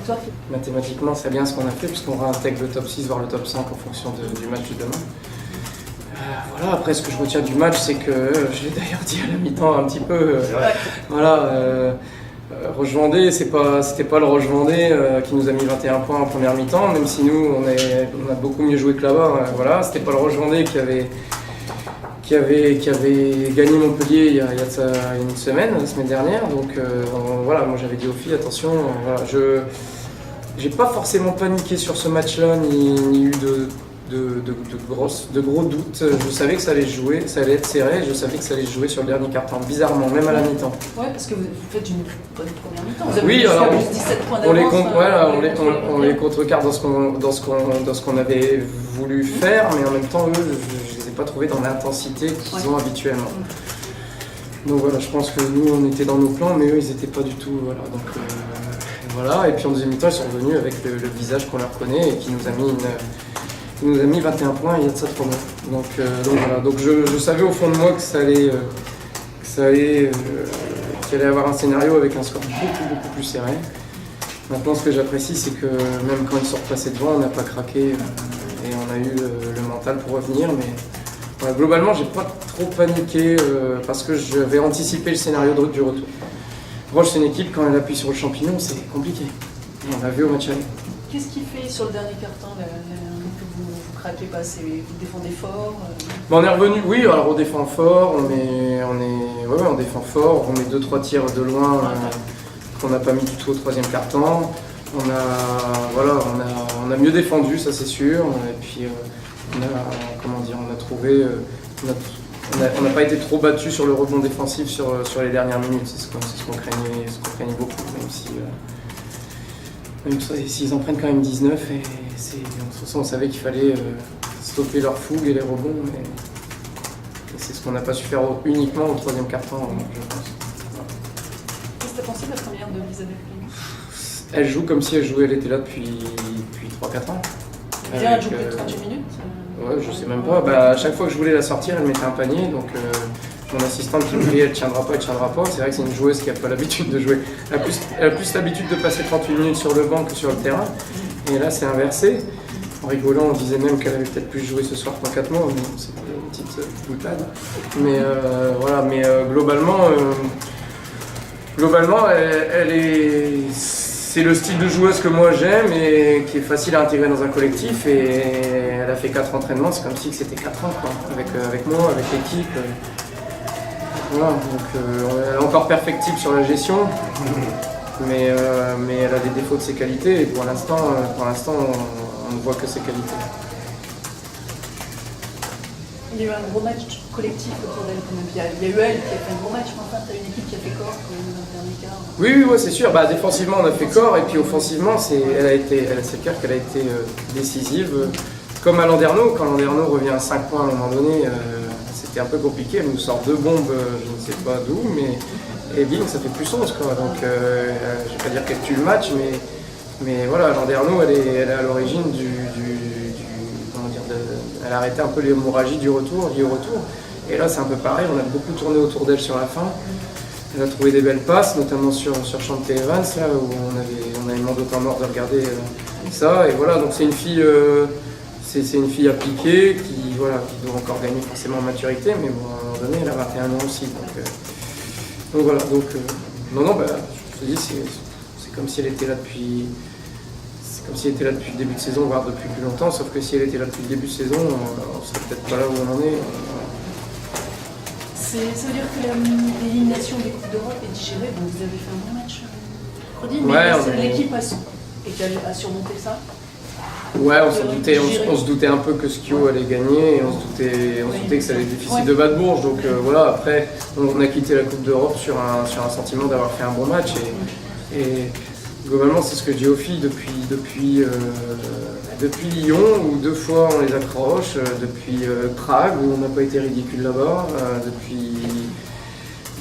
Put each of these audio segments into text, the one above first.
victoire. Mathématiquement, c'est bien ce qu'on a fait, puisqu'on réintègre le top 6, voire le top 5 en fonction du match de demain. Voilà, après ce que je retiens du match, c'est que, je l'ai d'ailleurs dit à la mi-temps un petit peu, Roche Vendée, c'était pas le Roche Vendée qui nous a mis 21 points en première mi-temps, même si nous, on a beaucoup mieux joué que là-bas. Voilà, c'était pas le Roche Vendée qui avait gagné Montpellier il y a une semaine, la semaine dernière. Donc voilà, moi j'avais dit aux filles, attention, voilà, j'ai pas forcément paniqué sur ce match-là, ni eu de gros doutes. Je savais que ça allait jouer, ça allait être serré, je savais que ça allait se jouer sur le dernier quart-temps, bizarrement, même à la mi-temps. Ouais, parce que vous faites une bonne première mi-temps. Vous avez oui, alors plus 17 points d'avance. on les contrecarre dans ce qu'on avait voulu faire, mais en même temps, eux, je les ai pas trouvés dans l'intensité qu'ils ont habituellement. Donc voilà, je pense que nous, on était dans nos plans, mais eux, ils n'étaient pas du tout. Voilà, donc voilà. Et puis en deuxième mi-temps, ils sont revenus avec le visage qu'on leur connaît et qui nous a mis 21 points il y a de ça 3 mois. Donc voilà, donc je savais au fond de moi qu'il allait avoir un scénario avec un score beaucoup plus serré. Maintenant, ce que j'apprécie, c'est que même quand ils sont repassés devant, on n'a pas craqué et on a eu le mental pour revenir. Mais voilà, globalement, j'ai pas trop paniqué parce que j'avais anticipé le scénario du retour. Roche, c'est une équipe, quand elle appuie sur le champignon, c'est compliqué. On l'a vu au match aller. Qu'est-ce qui fait sur le dernier quart-temps que vous craquez pas? Vous défendez fort On est revenu, oui, alors on défend fort, on défend fort, on met 2-3 tirs de loin qu'on n'a pas mis du tout au troisième quart-temps. On a mieux défendu, ça c'est sûr, et puis on n'a pas été trop battu sur le rebond défensif sur les dernières minutes, c'est ce qu'on craignait beaucoup, même s'ils en prennent quand même 19, et de toute façon on savait qu'il fallait stopper leur fougue et les rebonds, mais c'est ce qu'on n'a pas su faire uniquement au troisième quart-temps, je pense. Qu'est-ce que tu as pensé de la première de Elisabeth Klein? Elle joue comme si elle était là depuis 3-4 ans. Elle joue plus de 38 minutes Ouais, je sais même pas. À chaque fois que je voulais la sortir, elle mettait un panier, donc mon assistante qui me dit elle tiendra pas. C'est vrai que c'est une joueuse qui n'a pas l'habitude de jouer. Elle a plus l'habitude de passer 38 minutes sur le banc que sur le terrain. Et là, c'est inversé. En rigolant, on disait même qu'elle avait peut-être plus joué ce soir pendant 4 mois, mais c'est une petite boutade. Mais voilà, globalement, c'est le style de joueuse que moi j'aime et qui est facile à intégrer dans un collectif. Et elle a fait 4 entraînements, c'est comme si c'était 4 ans, quoi, avec moi, avec l'équipe. Voilà, donc elle est encore perfectible sur la gestion, mais elle a des défauts de ses qualités et pour l'instant, on ne voit que ses qualités. Il y a eu un gros match collectif autour d'elle quand même. Il y a eu elle qui a fait un gros match, mais enfin, tu as une équipe qui a fait corps dans le dernier quart. Oui, c'est sûr. Défensivement, on a fait corps, et puis offensivement, c'est clair qu'elle a été décisive. Comme à Landerneau, quand Landerneau revient à 5 points à un moment donné, c'était un peu compliqué. Elle nous sort 2 bombes, je ne sais pas d'où, et bing, ça fait plus 11, quoi. Donc, je ne vais pas dire qu'elle tue le match, mais voilà, Landerneau, elle est à l'origine elle a arrêté un peu l'hémorragie liée au retour. Et là, c'est un peu pareil, on a beaucoup tourné autour d'elle sur la fin. Elle a trouvé des belles passes, notamment sur Chante Evans, là, où on avait demandé au temps mort de regarder ça. Et voilà, donc c'est une fille appliquée qui doit encore gagner forcément en maturité, mais bon, à un moment donné, elle a 21 ans aussi. Donc voilà, je te dis, c'est comme si elle était là depuis. Comme si elle était là depuis le début de saison, voire depuis plus longtemps, sauf que si elle était là depuis le début de saison, on ne serait peut-être pas là où on en est. Ça veut dire que l'élimination des Coupes d'Europe est digérée, donc vous avez fait un bon match mercredi, mais l'équipe a surmonté ça. Ouais, on se doutait un peu que Skio allait gagner, et on se doutait que ça allait être difficile de battre Bourges. Donc voilà, après, on a quitté la Coupe d'Europe sur un sentiment d'avoir fait un bon match. Et globalement, c'est ce que je dis aux filles depuis Lyon, où 2 fois on les accroche, depuis Prague, où on n'a pas été ridicule là-bas,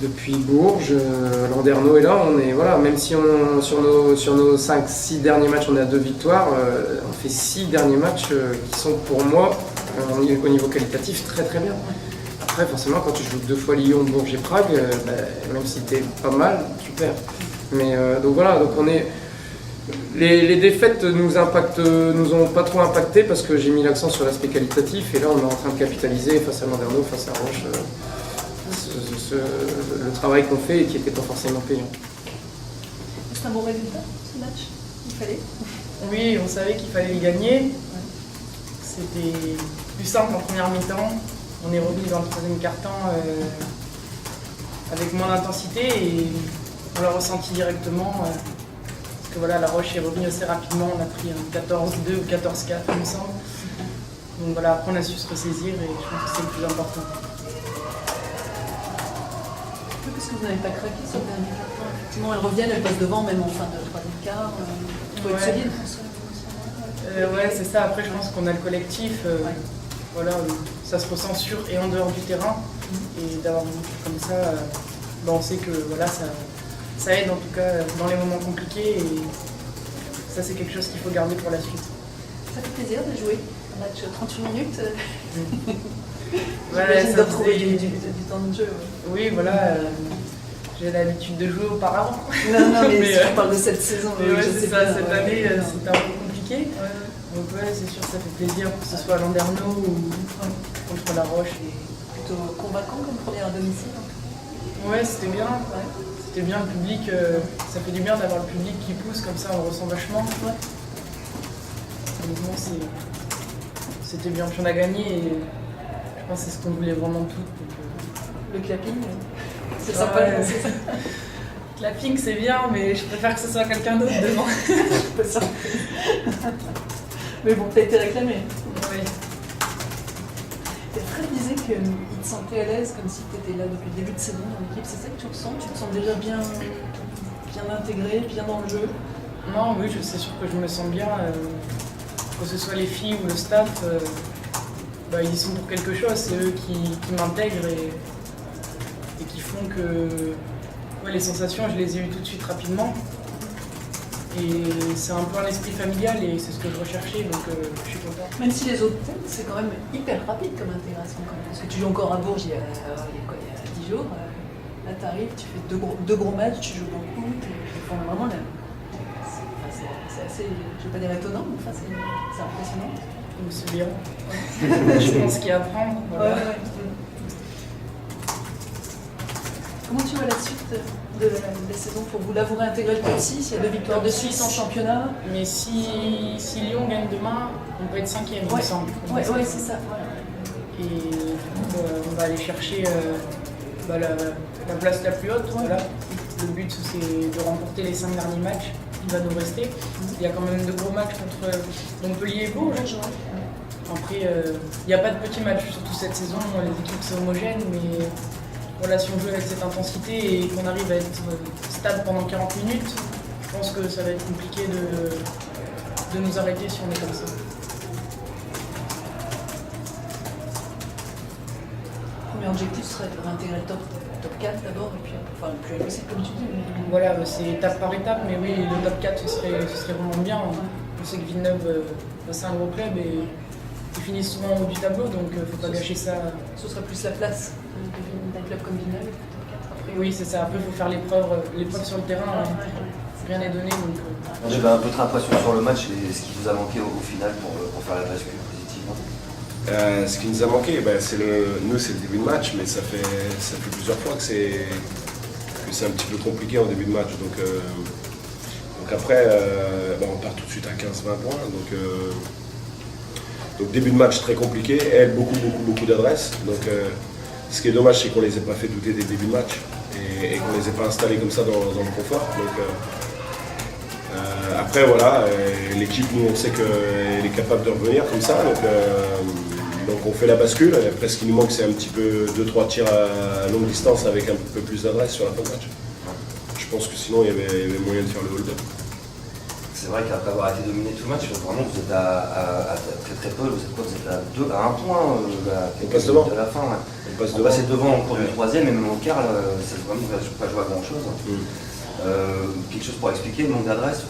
depuis Bourges, Landerneau est là, même si sur nos 5-6 derniers matchs on a 2 victoires, on fait 6 derniers matchs qui sont pour moi, au niveau qualitatif, très très bien. Après, forcément, quand tu joues 2 fois Lyon, Bourges et Prague, même si t'es pas mal, tu perds. Mais donc voilà, donc Les défaites nous ont pas trop impacté parce que j'ai mis l'accent sur l'aspect qualitatif et là on est en train de capitaliser face à Landerneau, face à Roche, le travail qu'on fait et qui n'était pas forcément payant. C'est un bon résultat ce match? Il fallait? Oui, on savait qu'il fallait le gagner. C'était plus simple en première mi-temps. On est revenu dans le troisième quart-temps avec moins d'intensité et on l'a ressenti directement. Parce que voilà, la Roche est revenue assez rapidement. On a pris un 14-2 ou 14-4, il me semble. Donc voilà, après on a su se ressaisir et je pense que c'est le plus important. Parce que vous n'avez pas craqué sur le dernier quart-temps. Effectivement, elles reviennent, elles passent devant, même en fin de troisième quart. Il faut être solide. Ouais, c'est ça. Après, je pense qu'on a le collectif. Voilà, ça se ressent sur et en dehors du terrain. Et d'avoir une équipe comme ça, on sait que voilà, ça aide en tout cas dans les moments compliqués. Et ça, c'est quelque chose qu'il faut garder pour la suite. Ça fait plaisir de jouer un match 38 minutes. Voilà, ça doit trouver du temps de jeu. Oui, voilà. J'ai l'habitude de jouer auparavant. Non, mais si on parle de cette saison, ouais, c'est ça, cette année, c'était un peu compliqué. Donc ouais, c'est sûr, ça fait plaisir que ce soit à Landerneau ou contre la Roche. Plutôt convaincant comme première à domicile. Ouais, c'était bien. Ouais. C'était bien le public. Ça fait du bien d'avoir le public qui pousse comme ça, on ressent vachement. Ouais. Honnêtement, c'était bien. Puis on a gagné et je pense que c'est ce qu'on voulait vraiment toutes. Le clapping, c'est sympa. C'est ça. Clapping, c'est bien, mais je préfère que ce soit quelqu'un d'autre devant. Pas ça. Mais bon, t'as été réclamé. Oui. Et Fred disait qu'il te sentait à l'aise, comme si tu étais là depuis le début de saison dans l'équipe. C'est ça que tu ressens? Tu te sens déjà bien intégré, bien dans le jeu? Non, oui, c'est sûr que je me sens bien. Que ce soit les filles ou le staff, ils y sont pour quelque chose. C'est eux qui m'intègrent et qui font que les sensations, je les ai eues tout de suite rapidement. Et c'est un peu un esprit familial et c'est ce que je recherchais, donc je suis content. Même si les autres thèmes, c'est quand même hyper rapide comme intégration. Parce que tu joues encore à Bourges il y a 10 jours. Là, tu arrives, tu fais deux gros matchs, tu joues beaucoup. Enfin, vraiment, c'est assez, je ne vais pas dire étonnant, mais enfin, c'est impressionnant. C'est bien. Je pense qu'il y a à apprendre. Voilà. Ouais. Comment tu vois la suite de la saison pour vous? Là, vous réintégrez le top 6, il y a 2 victoires de Suisse en championnat. Mais si Lyon gagne demain, on peut être 5e, il me semble. Ouais, c'est ça. Voilà. Et du coup, on va aller chercher la place la plus haute. Voilà. Le but, c'est de remporter les 5 derniers matchs. Il va nous rester. Il y a quand même de gros matchs contre Montpellier et Bourges. Après, il n'y a pas de petits matchs, surtout cette saison. Les équipes sont homogènes, mais voilà, si on joue avec cette intensité et qu'on arrive à être stable pendant 40 minutes, je pense que ça va être compliqué de nous arrêter si on est comme ça. Le premier objectif serait de réintégrer le top 4 d'abord, et puis le plus haut possible, comme tu dis. Voilà, c'est étape par étape, mais oui, le top 4 ce serait vraiment bien. Je sais que Villeneuve, c'est un gros club et ils finissent souvent en haut du tableau, donc il ne faut pas gâcher ça. Ce serait plus la place d'un club comme Villeneuve, top 4 après. Oui, c'est ça. Après, il faut faire l'épreuve sur le terrain. Rien n'est donné. Donc, J'avais un peu de impression sur le match et ce qui vous a manqué au final pour faire la bascule positivement. Ce qui nous a manqué, c'est le début de match, mais ça fait plusieurs fois que c'est un petit peu compliqué en début de match. Donc après, on part tout de suite à 15-20 points. Donc début de match très compliqué, elle beaucoup d'adresses. Donc ce qui est dommage, c'est qu'on ne les ait pas fait douter dès le début de match et qu'on ne les ait pas installés comme ça dans le confort. Donc après voilà, l'équipe, nous on sait qu'elle est capable de revenir comme ça. Donc on fait la bascule. Après ce qui nous manque, c'est un petit peu 2-3 tirs à longue distance avec un peu plus d'adresse sur la fin de match. Je pense que sinon il y avait moyen de faire le hold-up. C'est vrai qu'après avoir été dominé tout le match, vraiment vous êtes à très peu, vous êtes à 1 point on passe devant. De la fin. Ouais. On passe devant. Passer devant au cours du troisième et même au quart, c'est vraiment pas joué à grand chose. Quelque chose pour expliquer le manque d'adresse,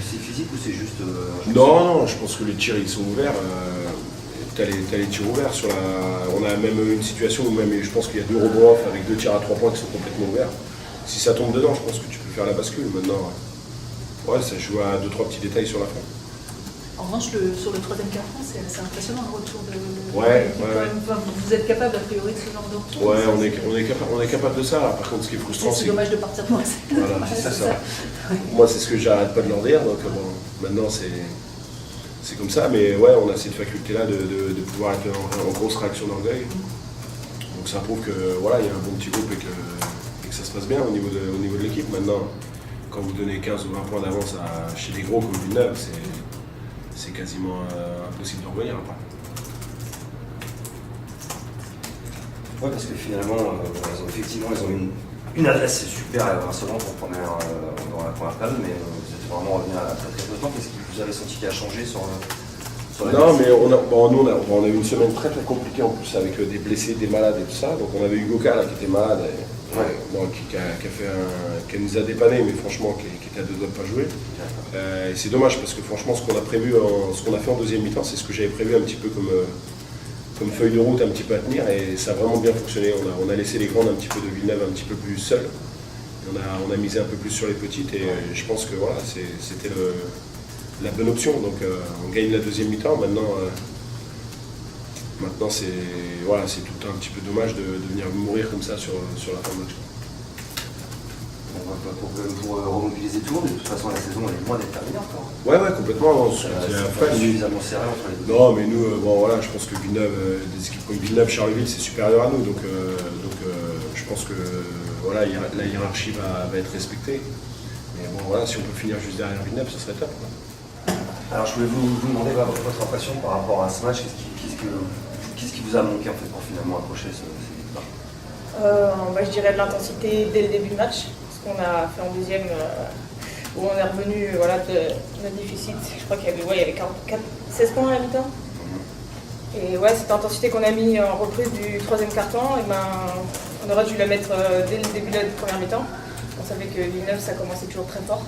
c'est physique ou c'est juste. Non, je pense que les tirs ils sont ouverts. T'as les tirs ouverts on a même une situation où je pense qu'il y a 2 rebonds off avec 2 tirs à 3 points qui sont complètement ouverts. Si ça tombe dedans, je pense que tu peux faire la bascule. Maintenant, Ouais, ça joue à 2-3 petits détails sur la fin. En revanche, sur le troisième quart-temps, c'est assez impressionnant le retour de Ouais, l'équipe, ouais, quand même. Enfin, vous êtes capable a priori de ce genre de retour? Ouais, Ça, on est capable de ça. Par contre, ce qui est frustrant, c'est c'est dommage de partir pour ça. voilà, Ouais, c'est ça. Ouais. Moi, c'est ce que j'arrête pas de leur dire. Donc bon, maintenant, c'est comme ça. Mais ouais, on a cette faculté-là de pouvoir être en grosse réaction d'orgueil. Donc ça prouve que voilà, il y a un bon petit groupe et que ça se passe bien au niveau de l'équipe. Maintenant, quand vous donnez 15 ou 20 points d'avance chez des gros comme Villeneuve, c'est quasiment impossible de revenir après. Ouais, parce que finalement, effectivement, ils ont une adresse super insolente dans la première période, mais vous êtes vraiment revenu à très peu de temps. Qu'est-ce que vous avez senti qui a changé sur la Non, glace? mais nous, on a eu une semaine très très compliquée en plus avec des blessés, des malades et tout ça. Donc on avait Hugo Ka là, qui était malade, qui nous a dépanné, mais franchement qui était à 2 doigts de pas jouer. Et c'est dommage parce que franchement, ce qu'on a fait en deuxième mi-temps, c'est ce que j'avais prévu un petit peu comme feuille de route un petit peu à tenir, et ça a vraiment bien fonctionné. On a laissé les grandes un petit peu de Villeneuve un petit peu plus seules. On a misé un peu plus sur les petites, et je pense que voilà, c'était la bonne option. Donc on gagne la deuxième mi-temps. Maintenant c'est tout le temps un petit peu dommage de venir mourir comme ça sur la fin de match. Pour remobiliser tout le monde, de toute façon la saison elle est loin d'être terminée encore. Ouais, complètement. C'est pas suffisamment serré entre les deux. Non, mais nous, je pense que Villeneuve, des équipes comme Villeneuve, Charleville, c'est supérieur à nous. Donc je pense que voilà, la hiérarchie va être respectée. Mais bon, voilà, si on peut finir juste derrière Villeneuve, ce serait top. Alors je voulais vous demander votre impression par rapport à ce match. Qu'est-ce qui vous a manqué en fait pour finalement accrocher cette équipe-là? Je dirais de l'intensité dès le début de match. Ce qu'on a fait en deuxième, où on est revenu de notre déficit. Je crois qu'il y avait 16 points à la mi-temps. Et ouais, cette intensité qu'on a mis en reprise du troisième quart-temps, on aurait dû la mettre dès le début de la première mi-temps. On savait que Villeneuve, ça commençait toujours très fort.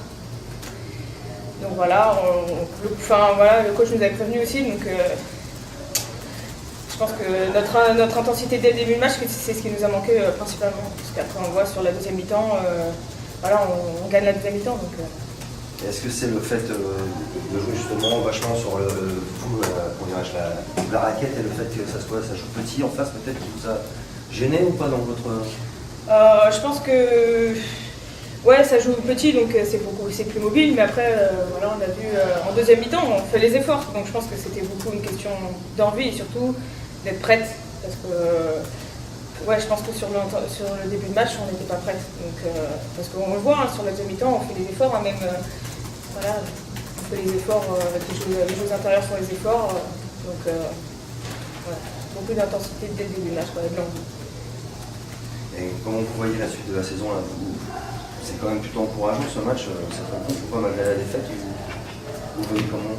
Donc voilà, le coach nous avait prévenu aussi. Donc je pense que notre intensité dès le début de match, c'est ce qui nous a manqué principalement. Parce qu'après, on voit sur la deuxième mi-temps, on gagne la deuxième mi-temps. Est-ce que c'est le fait de jouer justement vachement sur la raquette et le fait que ça joue petit en face, peut-être qui vous a gêné ou pas dans votre... Je pense que ouais, ça joue petit, donc c'est plus mobile, mais après, on a vu en deuxième mi-temps, on fait les efforts. Donc je pense que c'était beaucoup une question d'envie et surtout d'être prête. Parce que je pense que sur le début de match, on n'était pas prête. Donc, parce qu'on le voit, sur la deuxième mi-temps, on fait des efforts, on fait les efforts avec les jeux intérieurs sur les efforts. Beaucoup d'intensité dès le début de match, de l'envie. Et comment vous voyez la suite de la saison là, c'est quand même plutôt encourageant ce match, cette rencontre, ou pas, malgré la défaite, vous voyez comment?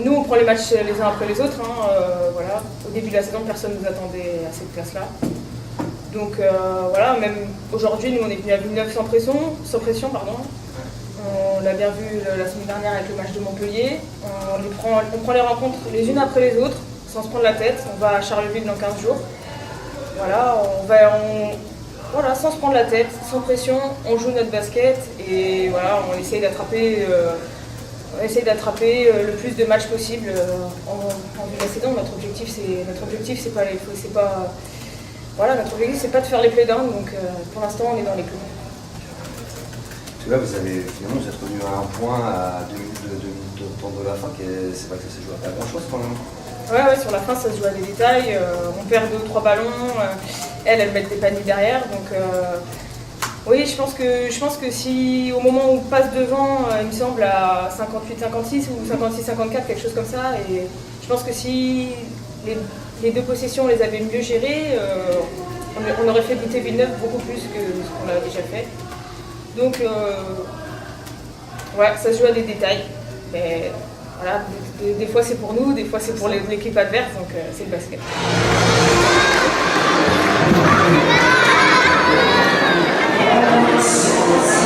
Nous on prend les matchs les uns après les autres. Au début de la saison, personne ne nous attendait à cette place-là. Donc même aujourd'hui, nous on est venu à Villeneuve sans pression. On l'a bien vu la semaine dernière avec le match de Montpellier. On prend les rencontres les unes après les autres, sans se prendre la tête. On va à Charleville dans 15 jours. Sans se prendre la tête, sans pression, on joue notre basket et on essaye d'attraper le plus de matchs possible en vue de la saison. Notre objectif c'est pas de faire les playdowns, donc pour l'instant on est dans les clous. Là vous êtes revenu à un point à 2 minutes de temps de la fin, c'est pas que ça s'est joué à pas grand chose quand même. Ouais, sur la fin ça se joue à des détails, on perd 2 ou 3 ballons, elles mettent des paniers derrière, donc oui, je pense que si au moment où on passe devant, il me semble à 58-56 ou 56-54, quelque chose comme ça, et je pense que si les 2 possessions on les avait mieux gérées, on aurait fait douter Villeneuve beaucoup plus que ce qu'on a déjà fait. Donc ça se joue à des détails, mais des fois c'est pour nous, des fois c'est pour l'équipe adverse, donc c'est le basket. Yes.